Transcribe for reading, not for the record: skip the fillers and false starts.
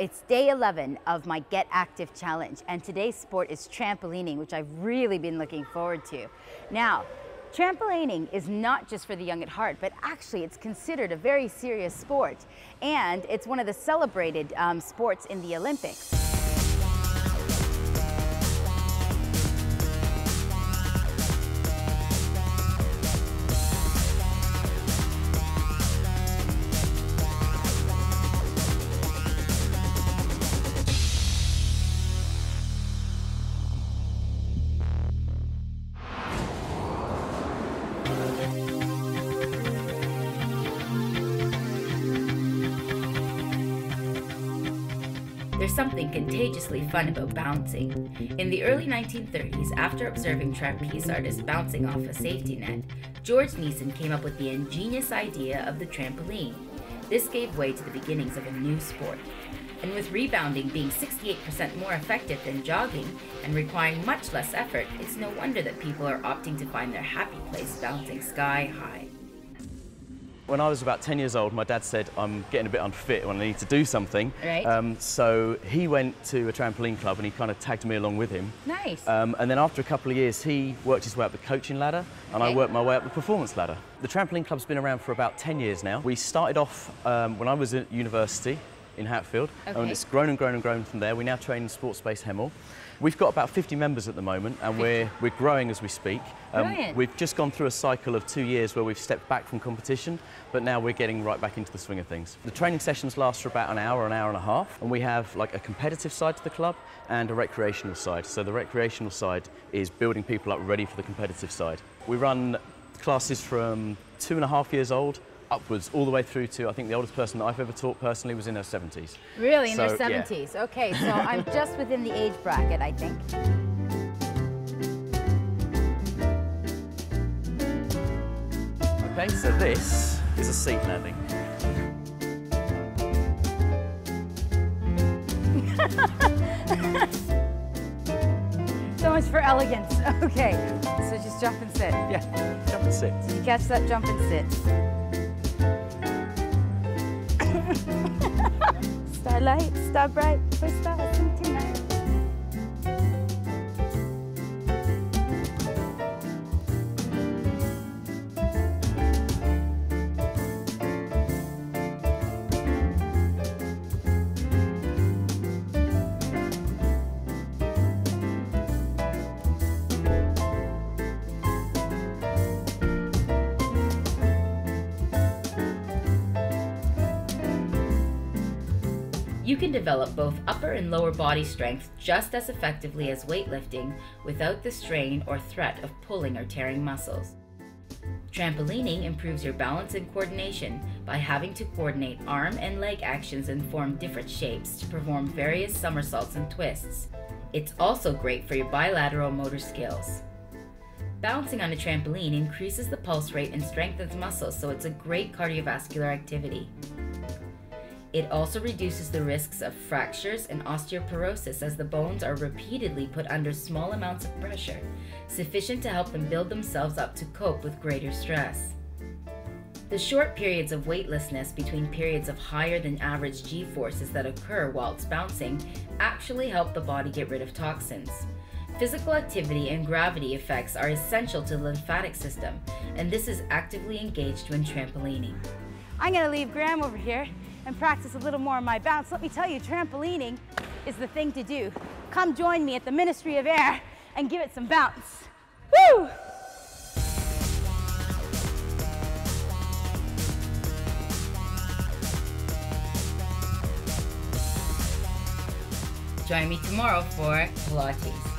it's day 11 of my Get Active Challenge, and today's sport is trampolining, which I've really been looking forward to. Now, trampolining is not just for the young at heart, but actually it's considered a very serious sport, and it's one of the celebrated sports in the Olympics. There's something contagiously fun about bouncing. In the early 1930s, after observing trapeze artists bouncing off a safety net, George Neeson came up with the ingenious idea of the trampoline. This gave way to the beginnings of a new sport. And with rebounding being 68% more effective than jogging and requiring much less effort, it's no wonder that people are opting to find their happy place bouncing sky high. When I was about 10 years old, my dad said, I'm getting a bit unfit when I need to do something. Right. So he went to a trampoline club and he kind of tagged me along with him. Nice. And then after a couple of years, he worked his way up the coaching ladder and I worked my way up the performance ladder. The trampoline club's been around for about 10 years now. We started off when I was at university in Hatfield, and it's grown and grown and grown from there. We now train in Sports Space Hemel. We've got about 50 members at the moment, and we're growing as we speak. We've just gone through a cycle of 2 years where we've stepped back from competition, but now we're getting right back into the swing of things. The training sessions last for about an hour and a half, and we have like a competitive side to the club and a recreational side. So the recreational side is building people up ready for the competitive side. We run classes from 2.5 years old upwards, all the way through to, I think the oldest person that I've ever taught personally was in her 70s. Really, in their 70s? Yeah. Okay, so I'm just within the age bracket, I think. Okay, so this is a seat landing. So much for elegance. Okay, so just jump and sit. Yeah, jump and sit. You catch that jump and sit. Starlight, star bright, for stars tonight. You can develop both upper and lower body strength just as effectively as weightlifting without the strain or threat of pulling or tearing muscles. Trampolining improves your balance and coordination by having to coordinate arm and leg actions and form different shapes to perform various somersaults and twists. It's also great for your bilateral motor skills. Bouncing on a trampoline increases the pulse rate and strengthens muscles, so it's a great cardiovascular activity. It also reduces the risks of fractures and osteoporosis as the bones are repeatedly put under small amounts of pressure, sufficient to help them build themselves up to cope with greater stress. The short periods of weightlessness between periods of higher than average G-forces that occur whilst bouncing actually help the body get rid of toxins. Physical activity and gravity effects are essential to the lymphatic system, and this is actively engaged when trampolining. I'm going to leave Graham over here and practice a little more on my bounce. Let me tell you, trampolining is the thing to do. Come join me at the Ministry of Air and give it some bounce. Woo! Join me tomorrow for Pilates.